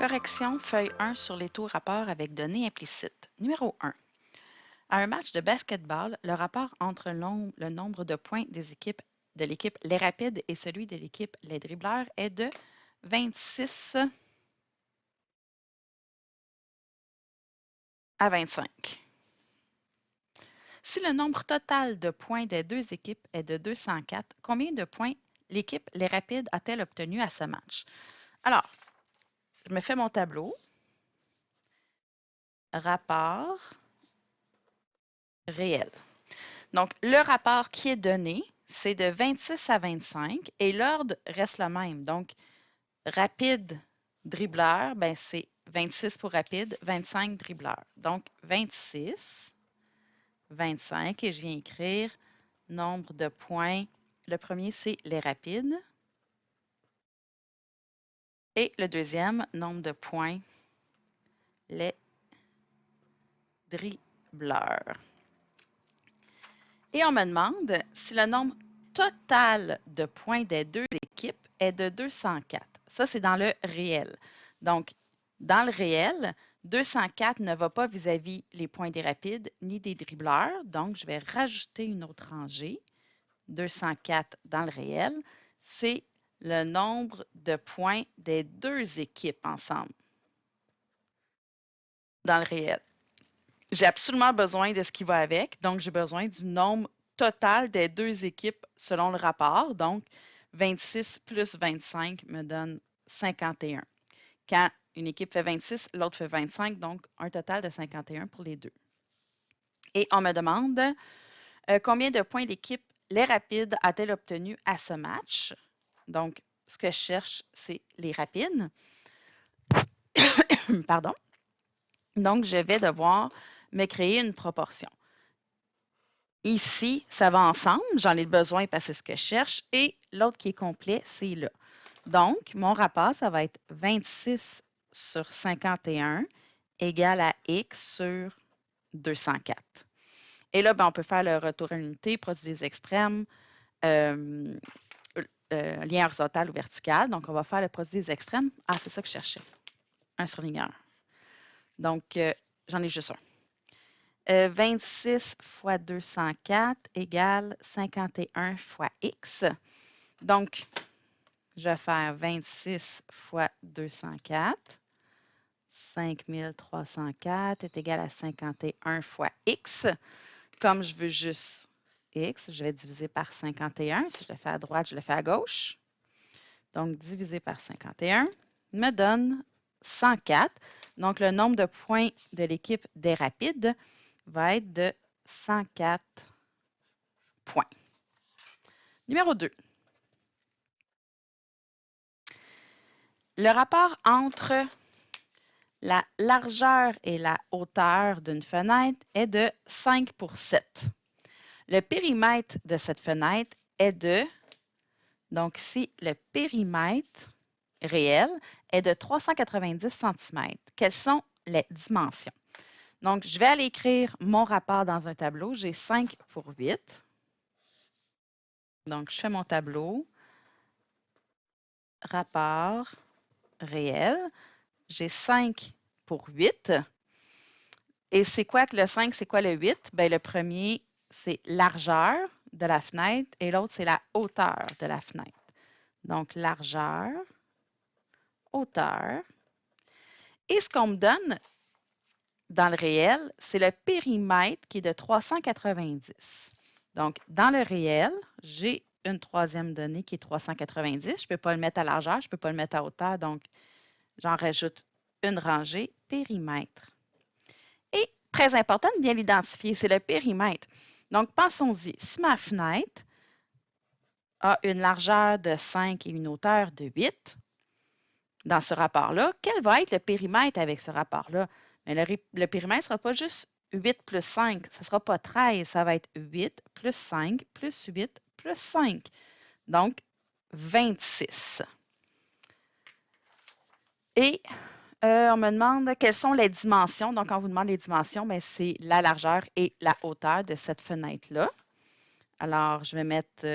Correction, feuille 1 sur les taux rapports avec données implicites. Numéro 1. À un match de basketball, le rapport entre le nombre de points des équipes de l'équipe Les Rapides et celui de l'équipe Les Dribbleurs est de 26 à 25. Si le nombre total de points des deux équipes est de 204, combien de points l'équipe Les Rapides a-t-elle obtenu à ce match? Alors, je me fais mon tableau. Rapport réel. Donc, le rapport qui est donné, c'est de 26 à 25 et l'ordre reste le même. Donc, rapide, dribbleur, ben c'est 26 pour rapide, 25 dribbleur. Donc, 26, 25 et je viens écrire nombre de points. Le premier, c'est les rapides. Et le deuxième, nombre de points, les dribbleurs. Et on me demande si le nombre total de points des deux équipes est de 204. Ça, c'est dans le réel. Donc, dans le réel, 204 ne va pas vis-à-vis les points des rapides ni des dribbleurs. Donc, je vais rajouter une autre rangée. 204 dans le réel, c'est le nombre de points des deux équipes ensemble dans le réel. J'ai absolument besoin de ce qui va avec. Donc, j'ai besoin du nombre total des deux équipes selon le rapport. Donc, 26 plus 25 me donne 51. Quand une équipe fait 26, l'autre fait 25, donc un total de 51 pour les deux. Et on me demande combien de points d'équipe Les Rapides a-t-elle obtenu à ce match? Donc, ce que je cherche, c'est les Rapides. Pardon. Donc, je vais devoir me créer une proportion. Ici, ça va ensemble. J'en ai besoin parce que c'est ce que je cherche. Et l'autre qui est complet, c'est là. Donc, mon rapport, ça va être 26 sur 51 égale à x sur 204. Et là, ben, on peut faire le retour à l'unité, produit des extrêmes, lien horizontal ou vertical. Donc, on va faire le produit des extrêmes. Ah, c'est ça que je cherchais. 1 surligneur. Donc, j'en ai juste un. 26 fois 204 égale 51 fois x. Donc, je vais faire 26 fois 204. 5304 est égal à 51 fois x. Comme je veux juste x, je vais diviser par 51. Si je le fais à droite, je le fais à gauche. Donc, divisé par 51 me donne 104. Donc, le nombre de points de l'équipe des Rapides va être de 104 points. Numéro 2. Le rapport entre la largeur et la hauteur d'une fenêtre est de 5 pour 7. Le périmètre de cette fenêtre est de, donc ici, le périmètre réel est de 390 cm. Quelles sont les dimensions? Donc, je vais aller écrire mon rapport dans un tableau. J'ai 5 pour 8. Donc, je fais mon tableau. Rapport réel. J'ai 5 pour 8. Et c'est quoi que le 5, c'est quoi le 8? Bien, le premier, c'est largeur de la fenêtre et l'autre, c'est la hauteur de la fenêtre. Donc, largeur, hauteur. Et ce qu'on me donne dans le réel, c'est le périmètre qui est de 390. Donc, dans le réel, j'ai une troisième donnée qui est 390. Je ne peux pas le mettre à largeur, je ne peux pas le mettre à hauteur. Donc, j'en rajoute une rangée, périmètre. Et très important de bien l'identifier, c'est le périmètre. Donc, pensons-y, si ma fenêtre a une largeur de 5 et une hauteur de 8, dans ce rapport-là, quel va être le périmètre avec ce rapport-là? Le périmètre ne sera pas juste 8 plus 5, ce ne sera pas 13, ça va être 8 plus 5 plus 8 plus 5. Donc, 26. Et on me demande quelles sont les dimensions. Donc, quand on vous demande les dimensions, c'est la largeur et la hauteur de cette fenêtre-là. Alors, je vais mettre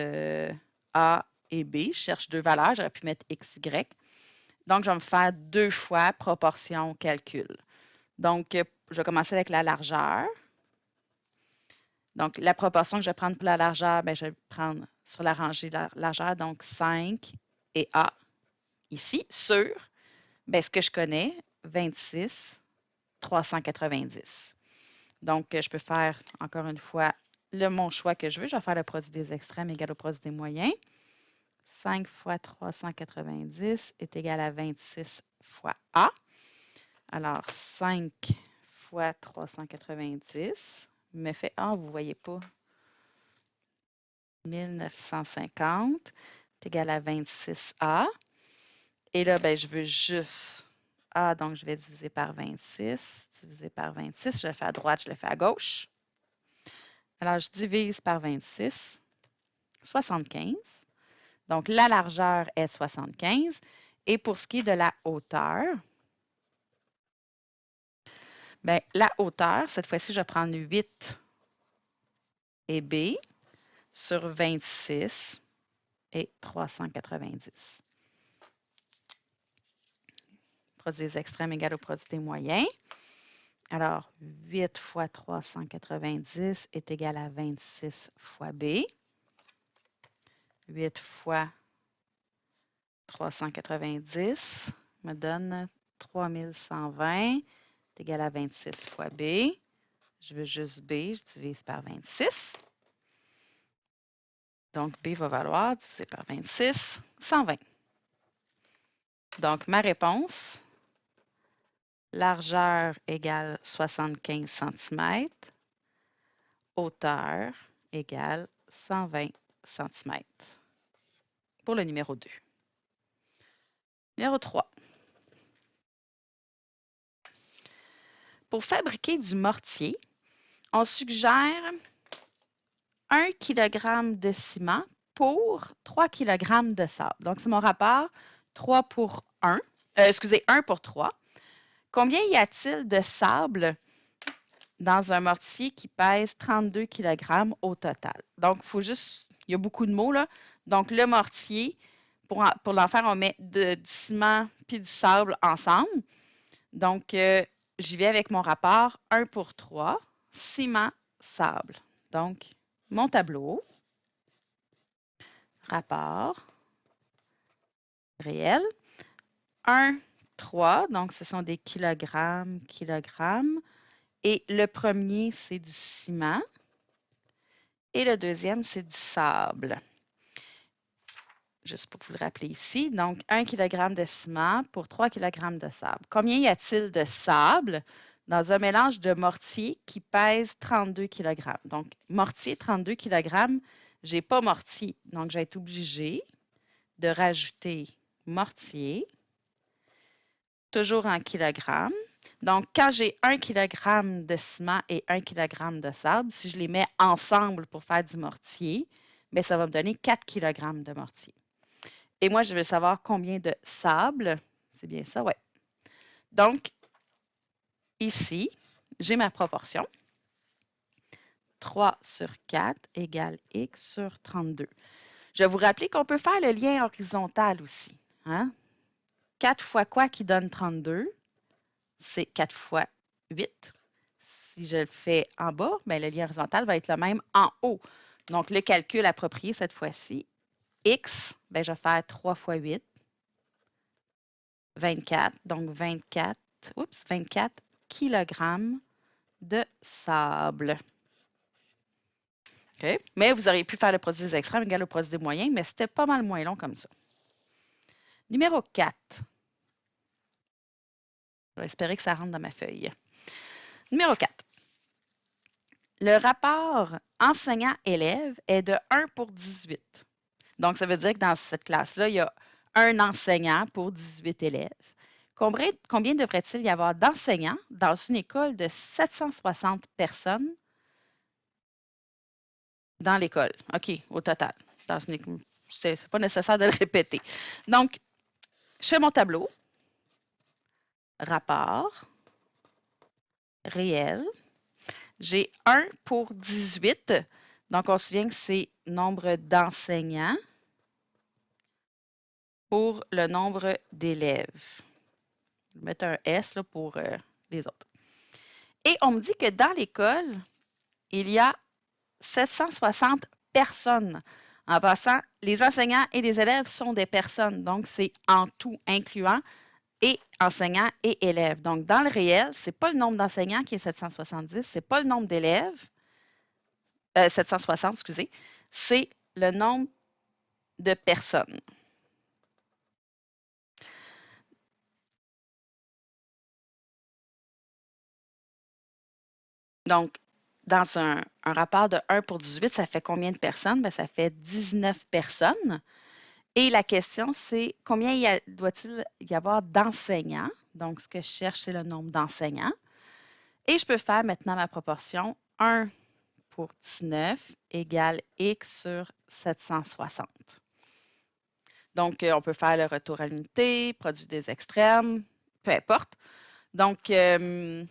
A et B. Je cherche deux valeurs. J'aurais pu mettre X, Y. Donc, je vais me faire 2 fois proportion calcul. Donc, je vais commencer avec la largeur. Donc, la proportion que je vais prendre pour la largeur, bien, je vais prendre sur la rangée de la largeur, donc 5 et A ici, sur bien, ce que je connais, 26, 390. Donc, je peux faire, encore une fois, mon choix que je veux. Je vais faire le produit des extrêmes égal au produit des moyens. 5 fois 390 est égal à 26 fois A. Alors, 5 fois 390 me fait, vous ne voyez pas, 1950 est égal à 26A. Et là, ben, je veux juste A, donc je vais diviser par 26. Diviser par 26, je le fais à droite, je le fais à gauche. Alors, je divise par 26, 75. Donc, la largeur est 75. Et pour ce qui est de la hauteur, bien, la hauteur, cette fois-ci, je vais prendre 8 et B sur 26 et 390. Produit des extrêmes égal au produit des moyens. Alors, 8 fois 390 est égal à 26 fois B. 8 fois 390 me donne 3120 est égal à 26 fois B. Je veux juste B, je divise par 26. Donc, B va valoir, divisé par 26, 120. Donc, ma réponse, largeur égale 75 cm, hauteur égale 120 cm. Pour le numéro 2. Numéro 3. Pour fabriquer du mortier, on suggère 1 kg de ciment pour 3 kg de sable. Donc, c'est mon rapport 3 pour 1. 1 pour 3. Combien y a-t-il de sable dans un mortier qui pèse 32 kg au total? Donc, il faut juste, il y a beaucoup de mots là. Donc, le mortier, pour l'en faire, on met du ciment puis du sable ensemble. Donc, j'y vais avec mon rapport 1 pour 3, ciment, sable. Donc, mon tableau, rapport réel, 1, 3, donc ce sont des kilogrammes, kilogrammes. Et le premier, c'est du ciment. Et le deuxième, c'est du sable. Juste pour vous le rappeler ici. Donc, 1 kg de ciment pour 3 kg de sable. Combien y a-t-il de sable dans un mélange de mortier qui pèse 32 kg? Donc, mortier, 32 kg, je n'ai pas mortier. Donc, je vais être obligée de rajouter mortier, toujours en kilogrammes. Donc, quand j'ai 1 kg de ciment et 1 kg de sable, si je les mets ensemble pour faire du mortier, bien, ça va me donner 4 kg de mortier. Et moi, je veux savoir combien de sable. C'est bien ça, oui. Donc, ici, j'ai ma proportion. 3 sur 4 égale X sur 32. Je vais vous rappeler qu'on peut faire le lien horizontal aussi. Hein? 4 fois quoi qui donne 32? C'est 4 fois 8. Si je le fais en bas, bien, le lien horizontal va être le même en haut. Donc, le calcul approprié cette fois-ci, X, bien, je vais faire 3 fois 8, 24. Donc, 24 kg de sable. OK? Mais vous auriez pu faire le produit des extrêmes égal au produit des moyens, mais c'était pas mal moins long comme ça. Numéro 4. Je vais espérer que ça rentre dans ma feuille. Numéro 4. Le rapport enseignant-élève est de 1 pour 18. Donc, ça veut dire que dans cette classe-là, il y a un enseignant pour 18 élèves. Combien devrait-il y avoir d'enseignants dans une école de 760 personnes dans l'école? OK, au total. Ce n'est pas nécessaire de le répéter. Donc, je fais mon tableau. Rapport réel. J'ai 1 pour 18. Donc, on se souvient que c'est nombre d'enseignants pour le nombre d'élèves. Je vais mettre un S là, pour les autres. Et on me dit que dans l'école, il y a 760 personnes. En passant, les enseignants et les élèves sont des personnes. Donc, c'est en tout, incluant et enseignants et élèves. Donc, dans le réel, ce n'est pas le nombre d'enseignants qui est 770, ce n'est pas le nombre d'élèves, 760, excusez, c'est le nombre de personnes. Donc, dans un rapport de 1 pour 18, ça fait combien de personnes? Bien, ça fait 19 personnes. Et la question, c'est combien doit-il y avoir d'enseignants? Donc, ce que je cherche, c'est le nombre d'enseignants. Et je peux faire maintenant ma proportion 1 pour 19 égale X sur 760. Donc, on peut faire le retour à l'unité, produit des extrêmes, peu importe. Donc, je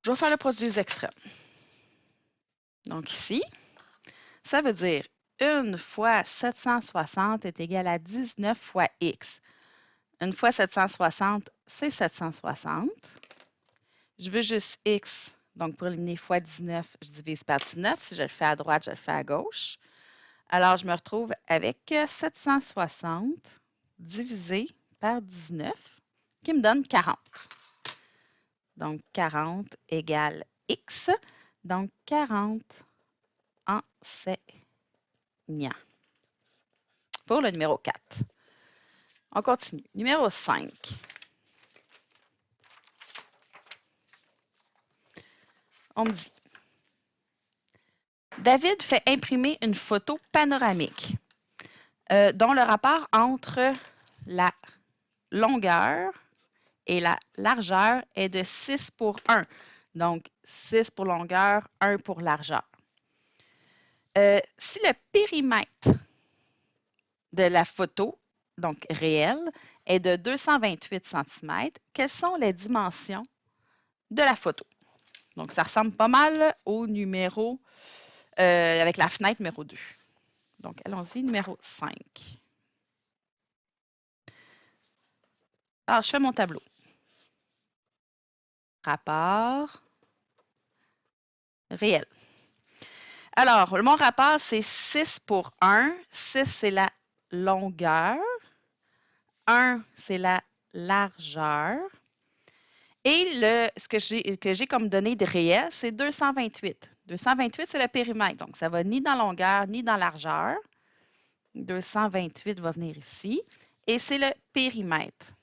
vais faire le produit des extrêmes. Donc, ici, ça veut dire 1 fois 760 est égal à 19 fois X. 1 fois 760, c'est 760. Je veux juste X. Donc, pour éliminer fois 19, je divise par 19. Si je le fais à droite, je le fais à gauche. Alors, je me retrouve avec 760 divisé par 19, qui me donne 40. Donc, 40 égale X. Donc, 40 enseignants. Pour le numéro 4. On continue. Numéro 5. On me dit, David fait imprimer une photo panoramique dont le rapport entre la longueur et la largeur est de 6 pour 1. Donc, 6 pour longueur, 1 pour largeur. Si le périmètre de la photo, donc réelle, est de 228 cm, quelles sont les dimensions de la photo? Donc, ça ressemble pas mal au numéro avec la fenêtre numéro 2. Donc, allons-y, numéro 5. Alors, je fais mon tableau. Rapport réel. Alors, mon rapport, c'est 6 pour 1. 6, c'est la longueur. 1, c'est la largeur. Et ce que j'ai comme donnée de réel, c'est 228. 228, c'est le périmètre. Donc, ça va ni dans longueur, ni dans largeur. 228 va venir ici. Et c'est le périmètre.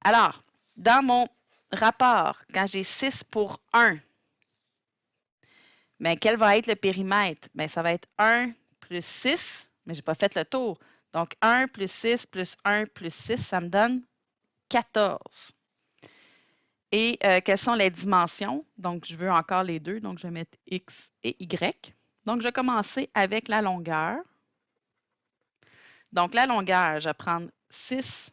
Alors, dans mon rapport, quand j'ai 6 pour 1, bien, quel va être le périmètre? Bien, ça va être 1 plus 6, mais je n'ai pas fait le tour. Donc, 1 plus 6 plus 1 plus 6, ça me donne 14. Et quelles sont les dimensions? Donc, je veux encore les deux, donc je vais mettre X et Y. Donc, je vais commencer avec la longueur. Donc, la longueur, je vais prendre 6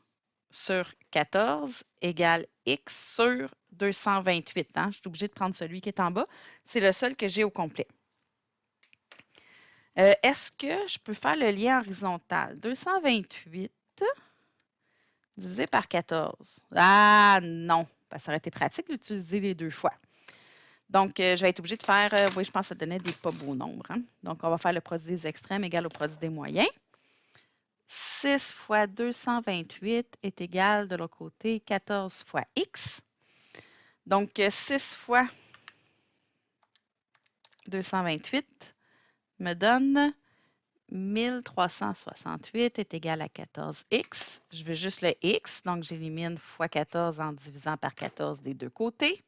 sur 14 égale X sur 228. Hein? Je suis obligée de prendre celui qui est en bas. C'est le seul que j'ai au complet. Est-ce que je peux faire le lien horizontal? 228 divisé par 14. Ah non, ça aurait été pratique d'utiliser les deux fois. Donc, je vais être obligée de faire, oui, je pense que ça donnait des pas beaux nombres. Hein? Donc, on va faire le produit des extrêmes égal au produit des moyens. 6 fois 228 est égal de l'autre côté 14 fois x. Donc, 6 fois 228 me donne 1368 est égal à 14x. Je veux juste le x, donc j'élimine fois 14 en divisant par 14 des deux côtés.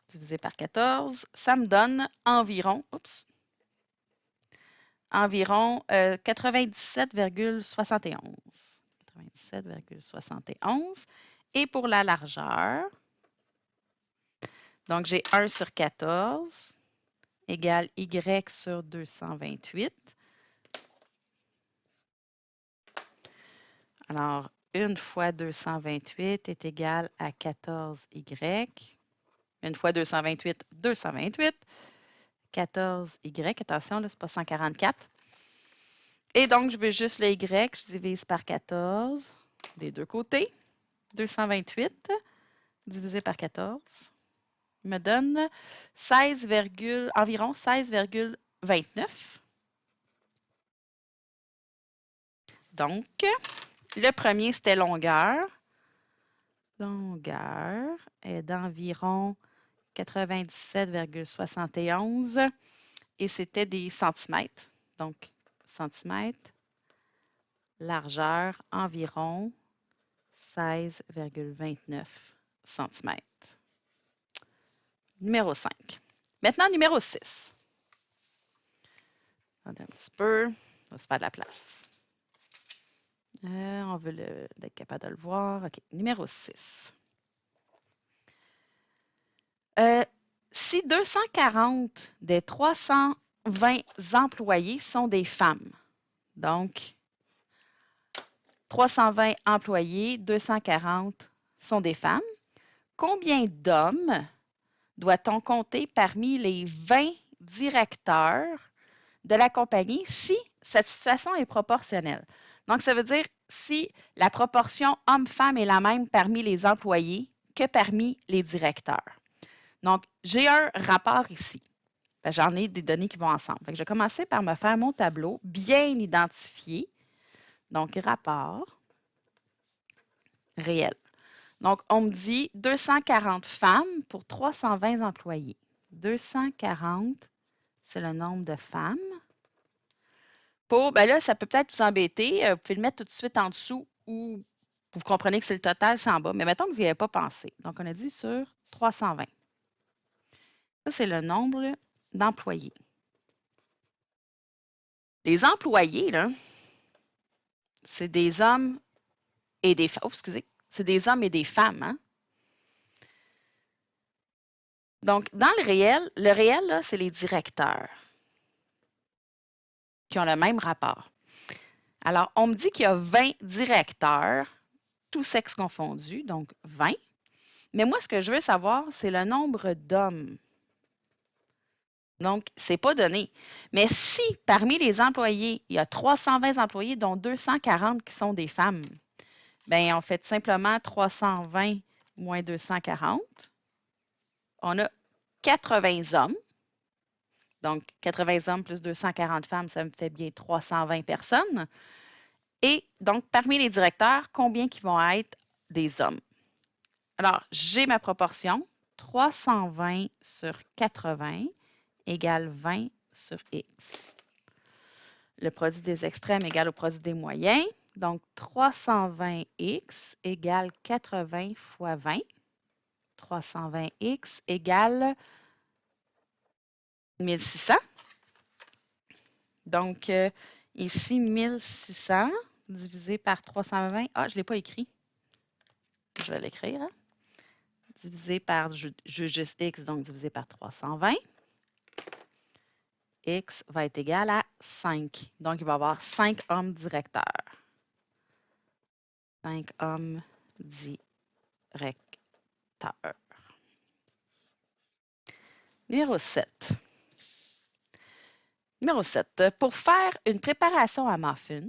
Divisé par 14, ça me donne environ, environ 97,71. 97,71. Et pour la largeur, donc j'ai 1 sur 14 égale y sur 228. Alors, 1 fois 228 est égal à 14y. 1 fois 228, 228. 14y, attention, là, ce n'est pas 144. Et donc, je veux juste le Y. Je divise par 14 des deux côtés. 228 divisé par 14 me donne environ 16,29. Donc, le premier, c'était longueur. Longueur est d'environ 97,71 et c'était des centimètres. Donc, centimètres. Largeur environ 16,29 cm. Numéro 5. Maintenant, numéro 6. Attendez un petit peu. On va se faire de la place. On veut être capable de le voir. OK. Numéro 6. Si 240 des 320 employés sont des femmes, donc 320 employés, 240 sont des femmes, combien d'hommes doit-on compter parmi les 20 directeurs de la compagnie si cette situation est proportionnelle? Donc, ça veut dire si la proportion homme-femme est la même parmi les employés que parmi les directeurs. Donc, j'ai un rapport ici. J'en ai des données qui vont ensemble. Je vais commencer par me faire mon tableau bien identifié. Donc, rapport réel. Donc, on me dit 240 femmes pour 320 employés. 240, c'est le nombre de femmes. Ben là, ça peut peut-être vous embêter. Vous pouvez le mettre tout de suite en dessous ou vous comprenez que c'est le total, c'est en bas. Mais mettons que vous n'y avez pas pensé. Donc, on a dit sur 320. Ça, c'est le nombre d'employés. Les employés, là, c'est des hommes et des femmes. Oh, excusez. C'est des hommes et des femmes. Hein? Donc, dans le réel, là, c'est les directeurs qui ont le même rapport. Alors, on me dit qu'il y a 20 directeurs, tous sexes confondus, donc 20. Mais moi, ce que je veux savoir, c'est le nombre d'hommes. Donc, ce n'est pas donné. Mais si parmi les employés, il y a 320 employés, dont 240 qui sont des femmes, bien, on fait simplement 320 moins 240. On a 80 hommes. Donc, 80 hommes plus 240 femmes, ça me fait bien 320 personnes. Et donc, parmi les directeurs, combien qui vont être des hommes? Alors, j'ai ma proportion. 320 sur 80 égale 20 sur X. Le produit des extrêmes égale au produit des moyens. Donc, 320X égale 80 fois 20. 320X égale 1600. Donc, ici, 1600 divisé par 320. Ah, je ne l'ai pas écrit. Je vais l'écrire. Hein? Divisé par, je juste X, donc divisé par 320. X va être égal à 5. Donc, il va y avoir 5 hommes directeurs. 5 hommes directeurs. Numéro 7. Numéro 7. Pour faire une préparation à muffin,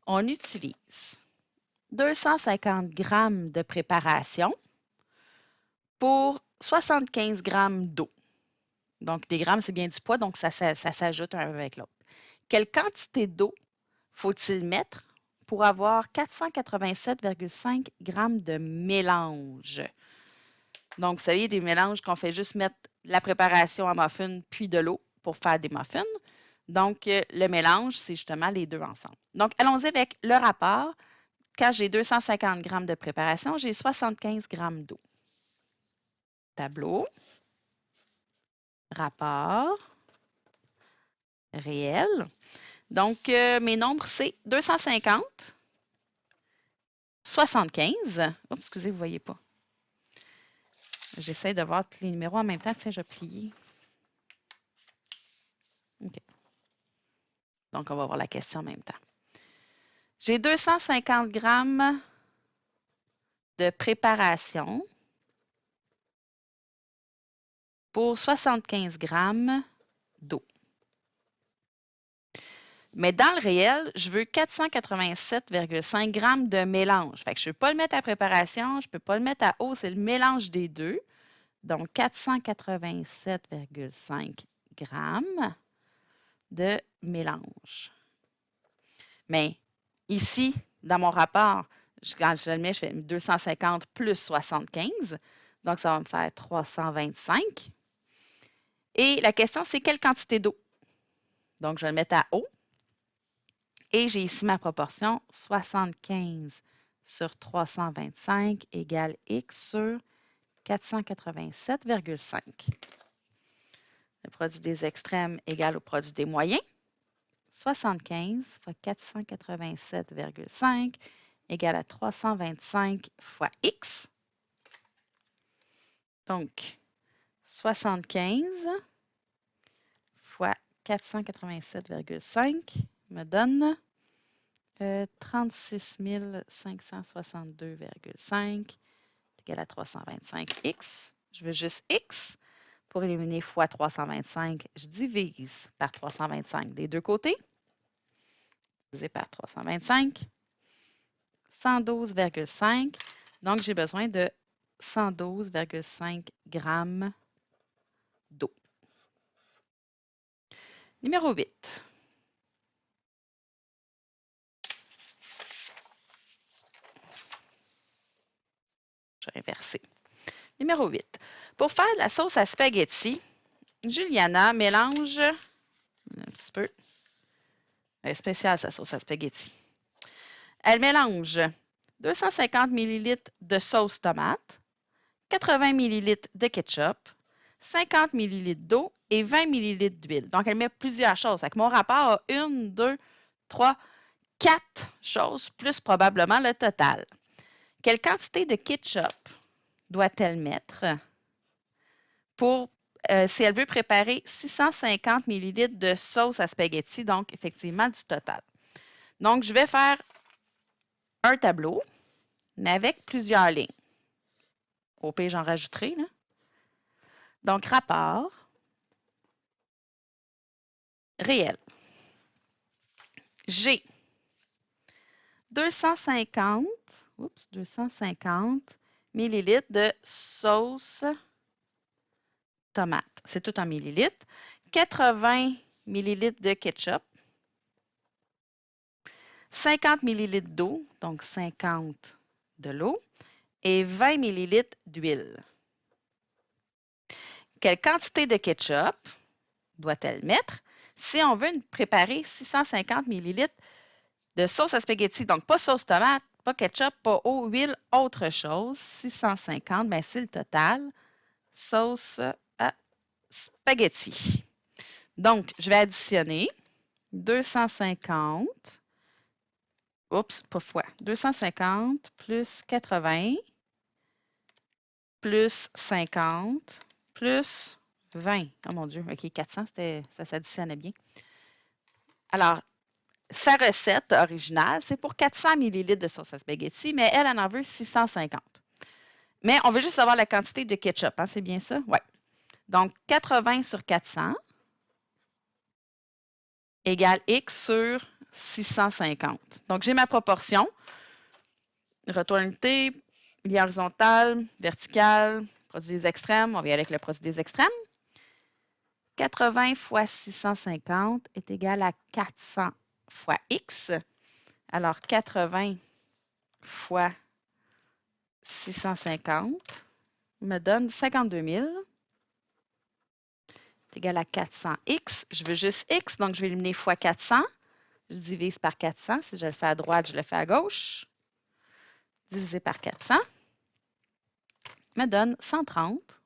on utilise 250 g de préparation pour 75 g d'eau. Donc, des grammes, c'est bien du poids, donc ça s'ajoute un avec l'autre. Quelle quantité d'eau faut-il mettre pour avoir 487,5 g de mélange? Donc, vous savez, des mélanges qu'on fait juste mettre la préparation à muffin puis de l'eau pour faire des muffins. Donc, le mélange, c'est justement les deux ensemble. Donc, allons-y avec le rapport. Quand j'ai 250 g de préparation, j'ai 75 g d'eau. Tableau. Rapport. Réel. Donc, mes nombres, c'est 250, 75. Oups, excusez, vous ne voyez pas. J'essaie de voir tous les numéros en même temps. Tiens, je vais plier. OK. Donc, on va voir la question en même temps. J'ai 250 g de préparation pour 75 g d'eau. Mais dans le réel, je veux 487,5 grammes de mélange. Fait que je ne peux pas le mettre à préparation, je ne peux pas le mettre à eau, c'est le mélange des deux. Donc, 487,5 grammes de mélange. Mais ici, dans mon rapport, quand je le mets, je fais 250 plus 75. Donc, ça va me faire 325. Et la question, c'est quelle quantité d'eau? Donc, je vais le mettre à eau. Et j'ai ici ma proportion 75 sur 325 égale X sur 487,5. Le produit des extrêmes égale au produit des moyens. 75 fois 487,5 égale à 325 fois X. Donc, 75 fois 487,5 me donne 36 562,5 égale à 325X. Je veux juste X. Pour éliminer fois 325, je divise par 325 des deux côtés. Divisé par 325. 112,5. Donc, j'ai besoin de 112,5 grammes d'eau. Numéro 8. Je vais inverser. Numéro 8. Pour faire de la sauce à spaghetti, Juliana mélange un petit peu. Elle est spéciale, sa sauce à spaghetti. Elle mélange 250 ml de sauce tomate, 80 ml de ketchup, 50 ml d'eau et 20 ml d'huile. Donc, elle met plusieurs choses. Avec mon rapport a 1, 2, 3, 4 choses, plus probablement le total. Quelle quantité de ketchup doit-elle mettre pour, si elle veut préparer 650 ml de sauce à spaghetti, donc effectivement du total. Donc, je vais faire un tableau, mais avec plusieurs lignes. Au pire, j'en rajouterai. Là. Donc, rapport réel. J'ai 250 millilitres de sauce tomate. C'est tout en millilitres. 80 millilitres de ketchup. 50 millilitres d'eau, donc 50 de l'eau. Et 20 millilitres d'huile. Quelle quantité de ketchup doit-elle mettre si on veut préparer 650 millilitres de sauce à spaghetti? Donc, pas sauce tomate, pas ketchup, pas eau, huile, autre chose. 650, bien, c'est le total. Sauce à spaghetti. Donc, je vais additionner 250, pas fois, 250 plus 80 plus 50 plus 20. Oh mon Dieu, OK, 400, ça s'additionnait bien. Alors, sa recette originale, c'est pour 400 ml de sauce à spaghetti, mais elle en veut 650. Mais on veut juste savoir la quantité de ketchup, hein, c'est bien ça? Oui. Donc, 80 sur 400 égale X sur 650. Donc, j'ai ma proportion. Retour à l'unité, ligne horizontale, verticale, produit des extrêmes. On va y aller avec le produit des extrêmes. 80 fois 650 est égal à 400 fois X. Alors, 80 fois 650 me donne 52 000. C'est égal à 400X. Je veux juste X, donc je vais éliminer fois 400. Je divise par 400. Si je le fais à droite, je le fais à gauche. Divisé par 400 me donne 130.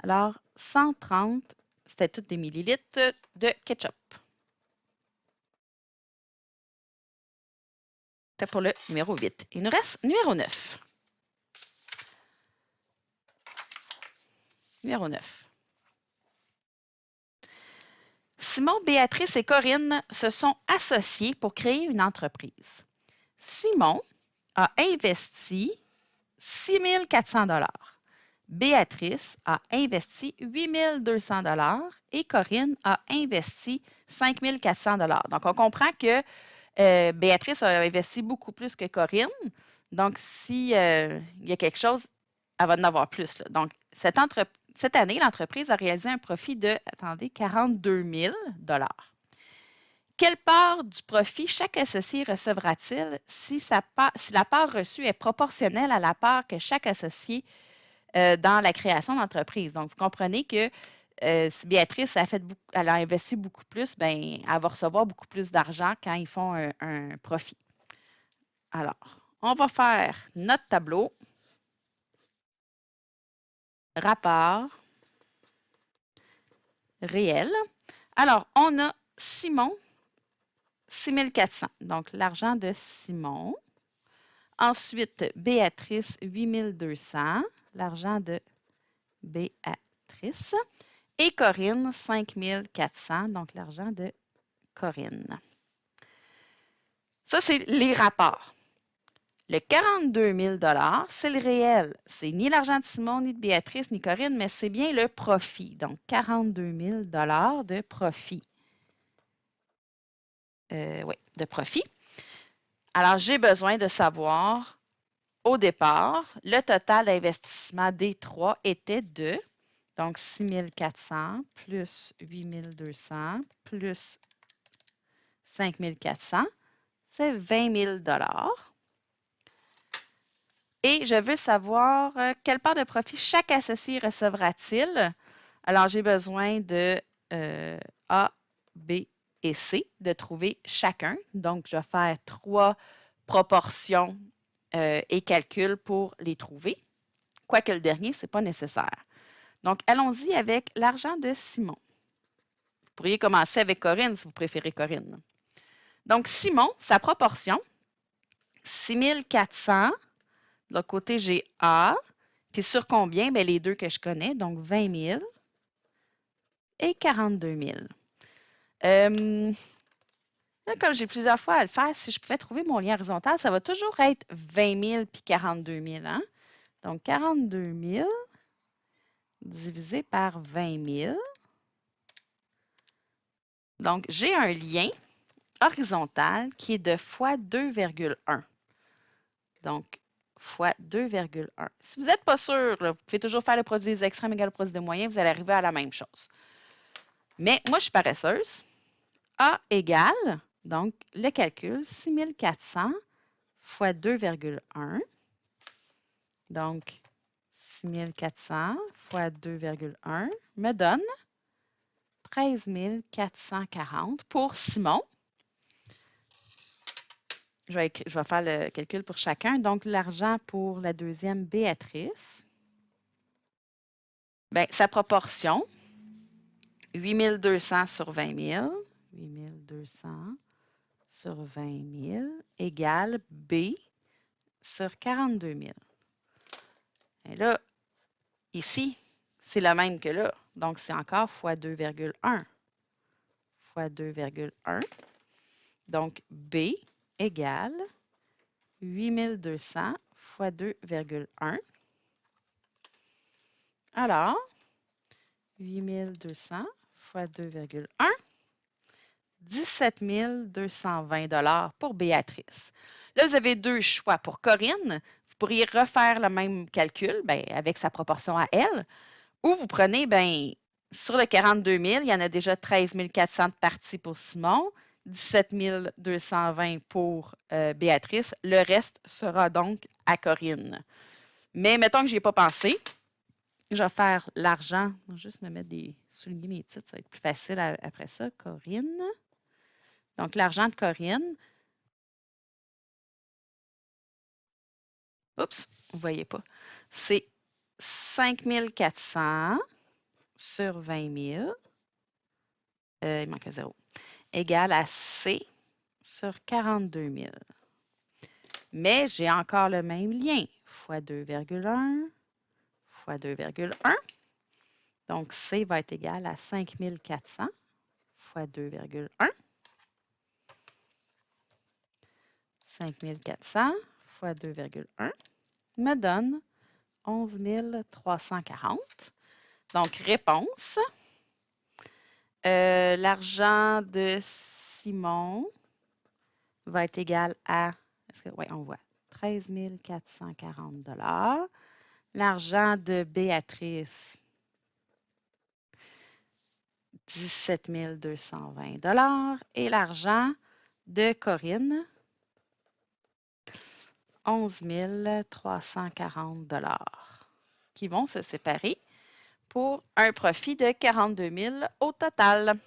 Alors, 130, c'était tous des millilitres de ketchup. C'est pour le numéro 8. Il nous reste numéro 9. Numéro 9. Simon, Béatrice et Corinne se sont associés pour créer une entreprise. Simon a investi 6 400 $. Béatrice a investi 8 200 et Corinne a investi 5 400 Donc, on comprend que Béatrice a investi beaucoup plus que Corinne. Donc, s'il y a quelque chose, elle va en avoir plus. Là. Donc, cette année, l'entreprise a réalisé un profit de, attendez, 42 000 Quelle part du profit chaque associé recevra-t-il si la part reçue est proportionnelle à la part que chaque associé dans la création d'entreprise? Donc, vous comprenez que si Béatrice elle a investi beaucoup plus, ben, elle va recevoir beaucoup plus d'argent quand ils font un profit. Alors, on va faire notre tableau. Rapport réel. Alors, on a Simon, 6 400. Donc, l'argent de Simon. Ensuite, Béatrice, 8 200. L'argent de Béatrice. Et Corinne, 5 400. Donc, l'argent de Corinne. Ça, c'est les rapports. Le 42 000 c'est le réel. C'est ni l'argent de Simon, ni de Béatrice, ni Corinne, mais c'est bien le profit. Donc, 42 000 de profit. Oui, de profit. Alors, j'ai besoin de savoir, au départ, le total d'investissement des trois était de, donc 6 400 plus 8 200 plus 5 400, c'est 20 000 Et je veux savoir quelle part de profit chaque associé recevra-t-il. Alors, j'ai besoin de A, B et C, de trouver chacun. Donc, je vais faire 3 proportions et calculs pour les trouver. Quoique le dernier, ce n'est pas nécessaire. Donc, allons-y avec l'argent de Simon. Vous pourriez commencer avec Corinne si vous préférez Corinne. Donc, Simon, sa proportion, 6 400. De l'autre côté, j'ai A. Puis sur combien? Bien, les deux que je connais, donc 20 000 et 42 000. Là, comme j'ai plusieurs fois à le faire, si je pouvais trouver mon lien horizontal, ça va toujours être 20 000 puis 42 000. Hein? Donc, 42 000 divisé par 20 000. Donc, j'ai un lien horizontal qui est de fois 2,1. Donc, fois 2,1. Si vous n'êtes pas sûr, là, vous pouvez toujours faire le produit des extrêmes égal au produit des moyens, vous allez arriver à la même chose. Mais moi, je suis paresseuse. A égale, donc le calcul, 6 400 fois 2,1. Donc, 6 400 fois 2,1 me donne 13 440 pour Simon. Je vais faire le calcul pour chacun. Donc, l'argent pour la deuxième, Béatrice. Bien, sa proportion, 8 200 sur 20 000. 8 200 sur 20 000 égale B sur 42 000. Et là, ici, c'est le même que là. Donc, c'est encore fois 2,1. Fois 2,1. Donc, B égale 8 200 fois 2,1. Alors, 8 200 fois 2,1, 17 220 pour Béatrice. Là, vous avez deux choix. Pour Corinne, vous pourriez refaire le même calcul avec sa proportion à elle, ou vous prenez, sur le 42 000, il y en a déjà 13 400 de parties pour Simon, 17 220 pour Béatrice. Le reste sera donc à Corinne. Mais mettons que je n'y ai pas pensé. Je vais faire l'argent. Je vais juste me mettre souligner mes titres, ça va être plus facile après ça. Corinne. Donc, l'argent de Corinne. Oups, vous ne voyez pas. C'est 5 400 sur 20 000. Il manque un zéro. Égale à C sur 42 000. Mais j'ai encore le même lien. Fois 2,1 fois 2,1. Donc, C va être égal à 5 400 fois 2,1. 5 400 fois 2,1 me donne 11 340. Donc, réponse. L'argent de Simon va être égal à, oui, on voit, 13 440 $. L'argent de Béatrice, 17 220 $. Et l'argent de Corinne, 11 340 $, qui vont se séparer pour un profit de 42 000 au total.